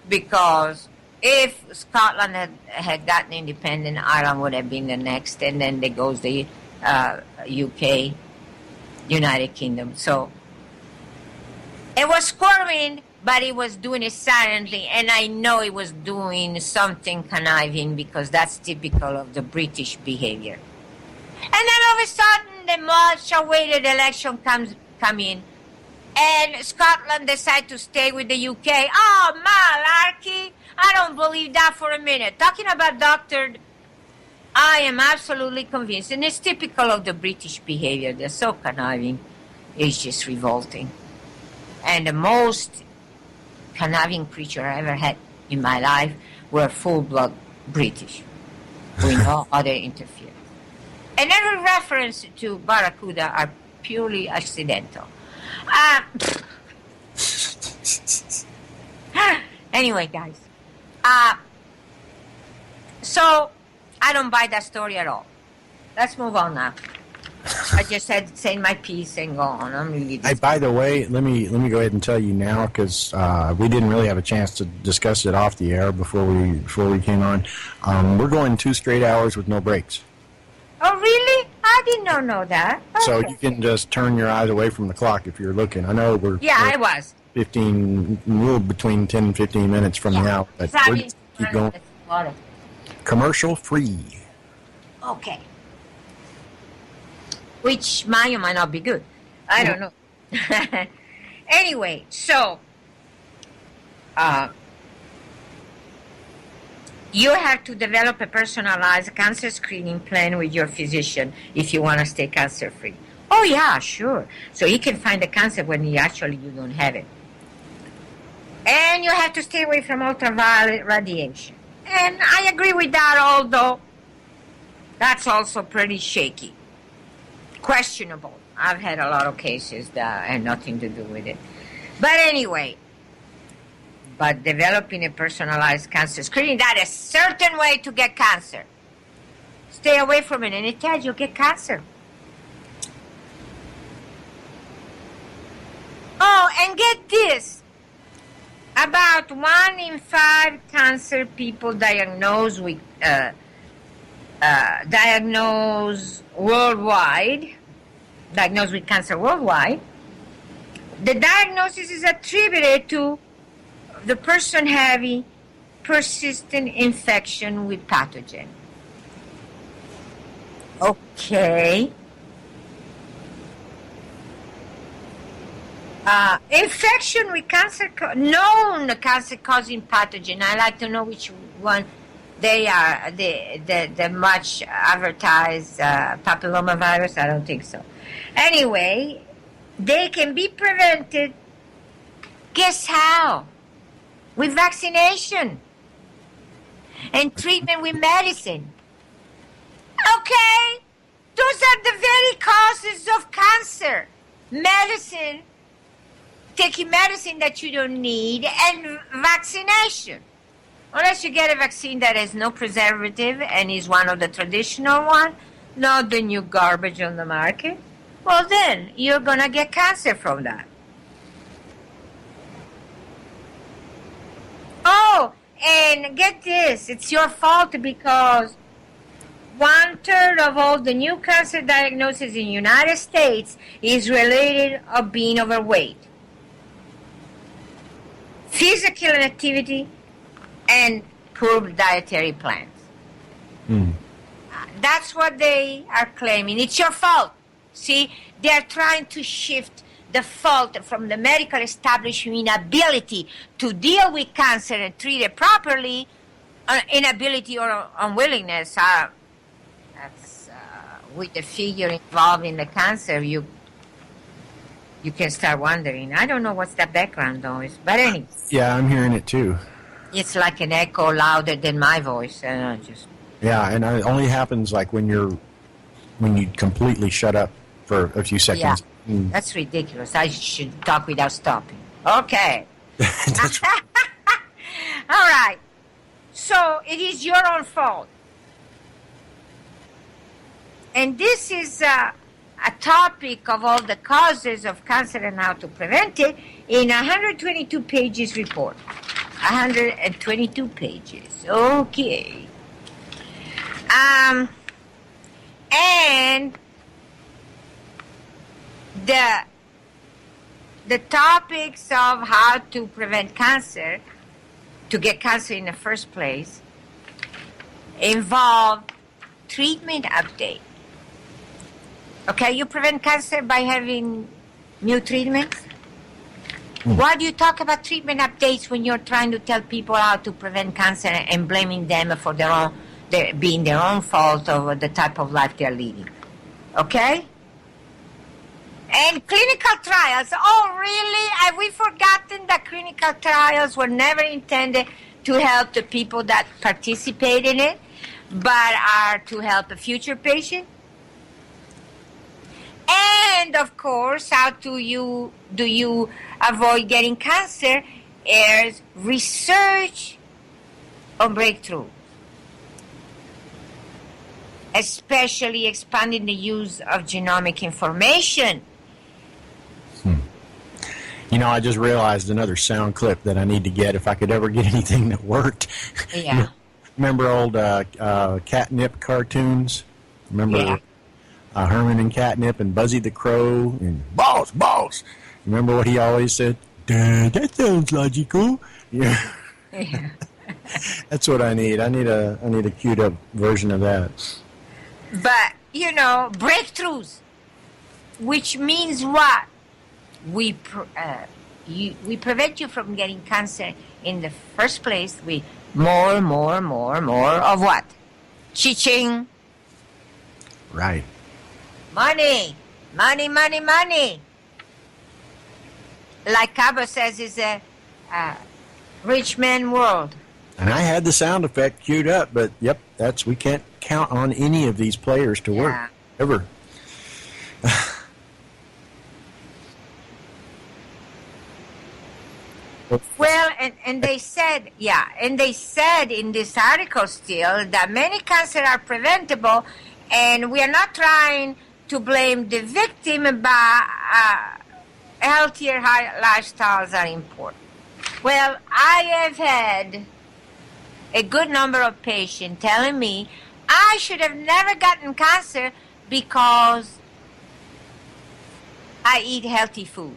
because if Scotland had gotten independent, Ireland would have been the next, and then there goes the UK, United Kingdom. So it was squirming, but he was doing it silently, and I know he was doing something conniving because that's typical of the British behavior. And then all of a sudden, the much-awaited election come in, and Scotland decide to stay with the UK. Oh, malarkey! I don't believe that for a minute. Talking about doctored, I am absolutely convinced, and it's typical of the British behavior. They're so conniving. It's just revolting. And the most conniving creature I ever had in my life were full-blood British, with no other interference. And every reference to Barracuda are purely accidental. Anyway, guys. So, I don't buy that story at all. Let's move on now. I just had to say my piece and go on. I'm really. Hey, by the way, let me go ahead and tell you now, because we didn't really have a chance to discuss it off the air before we came on. We're going 2 straight hours with no breaks. Oh, really? I did not know that. Okay. So you can just turn your eyes away from the clock if you're looking. I know we're I was 15, we're between 10 and 15 minutes from now, but we're just keep going. Commercial free. Okay. Which might or might not be good. I don't know. Anyway, so you have to develop a personalized cancer screening plan with your physician if you want to stay cancer-free. Oh, yeah, sure. So he can find the cancer when you don't have it. And you have to stay away from ultraviolet radiation. And I agree with that, although that's also pretty shaky. Questionable. I've had a lot of cases that had nothing to do with it. But anyway, developing a personalized cancer screening, that is a certain way to get cancer. Stay away from it, and instead you'll get cancer. Oh, and get this. About 1 in 5 cancer people diagnosed with diagnosed with cancer worldwide, the diagnosis is attributed to the person having persistent infection with pathogen. Okay. Infection with known cancer-causing pathogen. I like to know which one they are. The much advertised papillomavirus. I don't think so. Anyway, they can be prevented. Guess how? With vaccination and treatment with medicine. Okay, those are the very causes of cancer. Medicine. Taking medicine that you don't need, and vaccination. Unless you get a vaccine that has no preservative and is one of the traditional ones, not the new garbage on the market, well then, you're going to get cancer from that. Oh, and get this, it's your fault because 1/3 of all the new cancer diagnoses in the United States is related to being overweight. Physical inactivity, and poor dietary plans. That's what they are claiming. It's your fault. See, they're trying to shift the fault from the medical establishment inability to deal with cancer and treat it properly, inability or unwillingness. That's with the figure involved in the cancer, you can start wondering. I don't know what's the background noise, but anyway. Yeah, I'm hearing it too. It's like an echo louder than my voice, and I just. Yeah, and it only happens like when you completely shut up for a few seconds. Yeah, that's ridiculous. I should talk without stopping. Okay. That's right. All right. So it is your own fault, and this is a topic of all the causes of cancer and how to prevent it in a 122 pages report. 122 pages. Okay. And the topics of how to prevent cancer, to get cancer in the first place, involve treatment update. Okay, you prevent cancer by having new treatments. Why do you talk about treatment updates when you're trying to tell people how to prevent cancer and blaming them for being their own fault of the type of life they're leading? Okay? And clinical trials. Oh, really? Have we forgotten that clinical trials were never intended to help the people that participate in it, but are to help a future patient? And of course, how do you avoid getting cancer? Is research on breakthrough, especially expanding the use of genomic information. You know, I just realized another sound clip that I need to get if I could ever get anything that worked. Yeah. Remember old catnip cartoons? Remember? Yeah. Herman and Catnip and Buzzy the Crow and boss, boss. Remember what he always said? Dad, that sounds logical. Yeah, Yeah. that's what I need. I need a queued up version of that. But breakthroughs, which means what? We prevent you from getting cancer in the first place with more of what? Chi-ching. Right. Money. Like Cabo says, it's a rich man world. And I had the sound effect queued up, but yep, we can't count on any of these players to work ever. Well, and they said in this article still that many cancers are preventable, and we are not trying to blame the victim, but healthier lifestyles are important. Well, I have had a good number of patients telling me I should have never gotten cancer because I eat healthy food.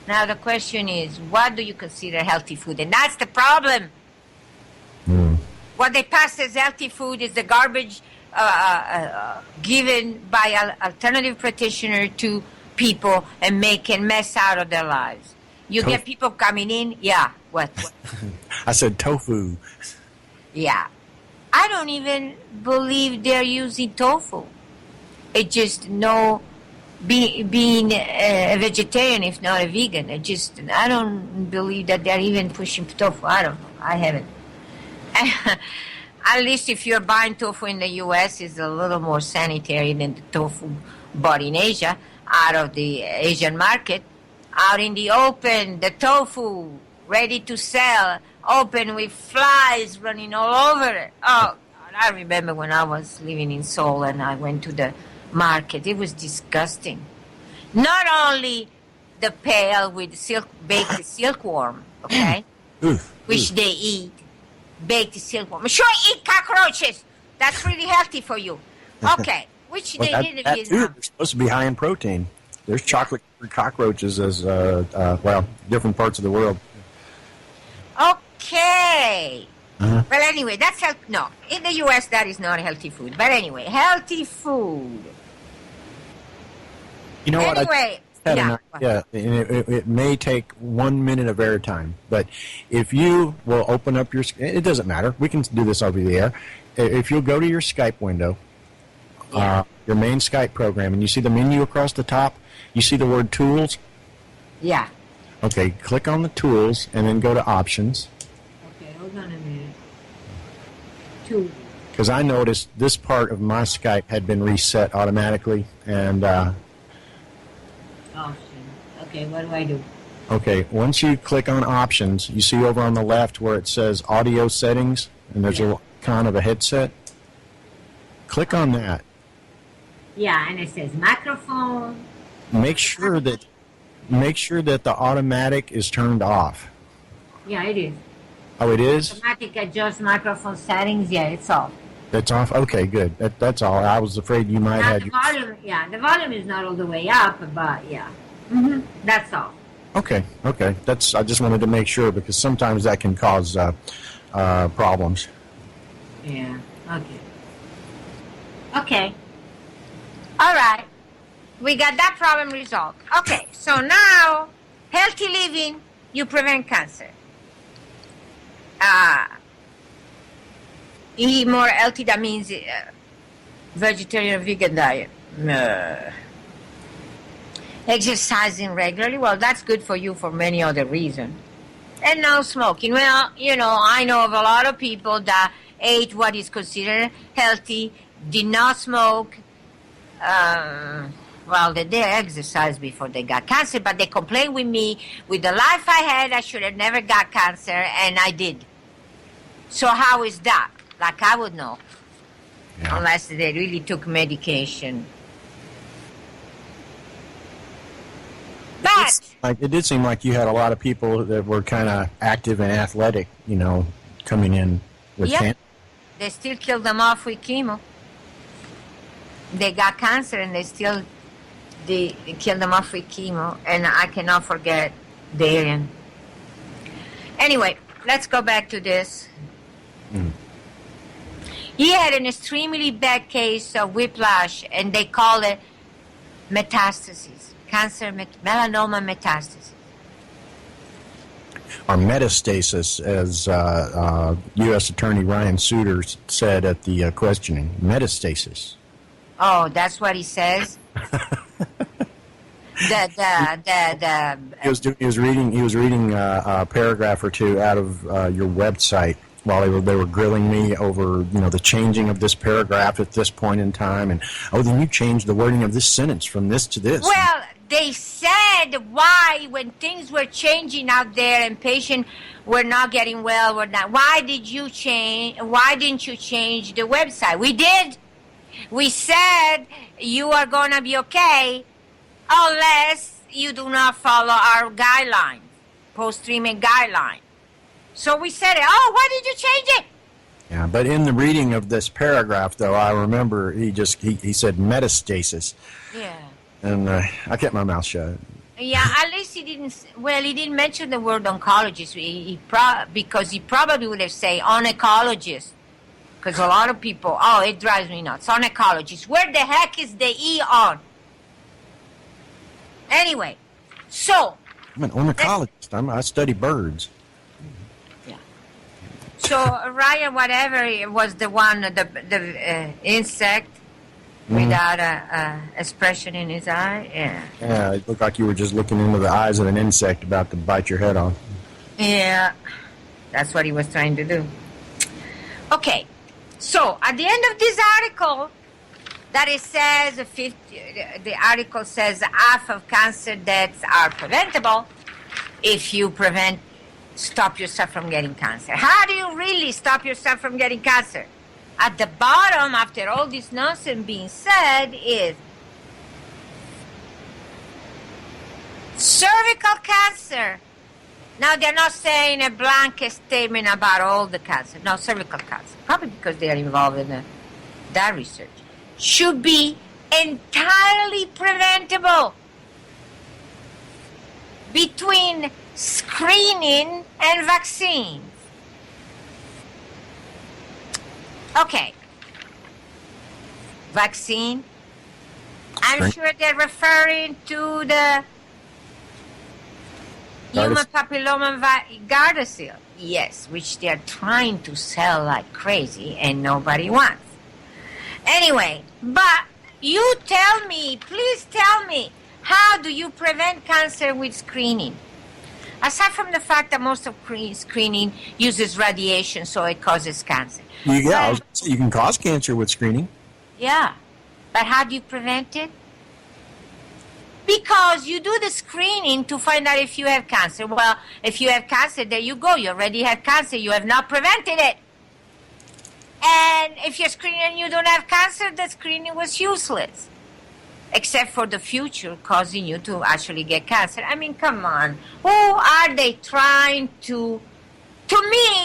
Now the question is, what do you consider healthy food? And that's the problem. What they pass as healthy food is the garbage given by alternative practitioner to people and make a mess out of their lives. You get people coming in, what? I said tofu. Yeah. I don't even believe they're using tofu. It's just being a vegetarian, if not a vegan. I don't believe that they're even pushing tofu. I don't know. I haven't. At least if you're buying tofu in the U.S., it's a little more sanitary than the tofu bought in Asia, out of the Asian market. Out in the open, the tofu, ready to sell, open with flies running all over it. Oh, God, I remember when I was living in Seoul and I went to the market. It was disgusting. Not only the pail with baked silkworm, okay, which they eat, baked silkworm. Sure, eat cockroaches. That's really healthy for you. Okay, which they did in Vietnam. They're supposed to be high in protein. There's chocolate cockroaches as different parts of the world. Okay. Well, anyway, that's no. In the U.S., that is not healthy food. But anyway, healthy food. You know anyway, what? It may take 1 minute of airtime, but if you will open up your, it doesn't matter. We can do this over the air. If you'll go to your Skype window, your main Skype program, and you see the menu across the top, you see the word tools? Yeah. Okay, click on the tools and then go to options. Okay, hold on a minute. Tools. Because I noticed this part of my Skype had been reset automatically, and Options. Okay, what do I do? Okay, once you click on options, you see over on the left where it says audio settings, and there's a icon of a headset. Click on that. Yeah, and it says microphone. Make sure that the automatic is turned off. Yeah, it is. Oh, it is? Automatic adjust microphone settings. Yeah, it's off. That's off? Okay, good. That's all. I was afraid you might Now have the volume, yeah, the volume is not all the way up, but yeah, that's off. Okay. I just wanted to make sure because sometimes that can cause problems. Yeah. Okay. Okay. All right. We got that problem resolved. Okay. So now, healthy living, you prevent cancer. Eat more healthy. That means vegetarian or vegan diet. Exercising regularly. Well, that's good for you for many other reasons. And no smoking. Well, I know of a lot of people that ate what is considered healthy, did not smoke. Well, they did exercise before they got cancer, but they complained with me, with the life I had, I should have never got cancer, and I did. So how is that? Like I would know, unless they really took medication. But it did seem like you had a lot of people that were kind of active and athletic, coming in with cancer. They still killed them off with chemo. They got cancer and they killed them off with chemo. And I cannot forget Darian. Anyway, let's go back to this. He had an extremely bad case of whiplash, and they call it metastases. Cancer, melanoma metastasis. Or metastasis, as U.S. Attorney Ryan Souter said at the questioning. Metastasis. Oh, that's what he says? He was reading a paragraph or two out of your website while they were grilling me over the changing of this paragraph at this point in time, and then you changed the wording of this sentence from this to this. Well, they said why when things were changing out there and patients were not getting well, why didn't you change the website? We did. We said you are going to be okay unless you do not follow our guidelines, post-treatment guidelines. So we said, why did you change it? Yeah, but in the reading of this paragraph, though, I remember he said metastasis. Yeah. And I kept my mouth shut. Yeah, at least he didn't mention the word oncologist because he probably would have said oncologist. Because a lot of people, it drives me nuts. Oncologist. Where the heck is the E on? Anyway, so. I'm an ornithologist. I study birds. Yeah. So Ryan, whatever, it was the one, the insect without a expression in his eye. Yeah. Yeah, it looked like you were just looking into the eyes of an insect about to bite your head off. Yeah, that's what he was trying to do. Okay. So, at the end of this article, that it says, the article says half of cancer deaths are preventable if you stop yourself from getting cancer. How do you really stop yourself from getting cancer? At the bottom, after all this nonsense being said, is cervical cancer. Now, they're not saying a blanket statement about all the cancer. No, cervical cancer. Probably because they are involved in that research. Should be entirely preventable between screening and vaccines. Okay. Vaccine. I'm sure they're referring to the human papilloma Gardasil. Yes, which they're trying to sell like crazy and nobody wants. Anyway, but you tell me, please tell me, how do you prevent cancer with screening? Aside from the fact that most of screening uses radiation, so it causes cancer. Yeah, you can cause cancer with screening. Yeah, but how do you prevent it? Because you do the screening to find out if you have cancer. Well, if you have cancer, there you go. You already have cancer. You have not prevented it. And if you're screening and you don't have cancer, the screening was useless. Except for the future causing you to actually get cancer. I mean, come on. Who are they trying to to me,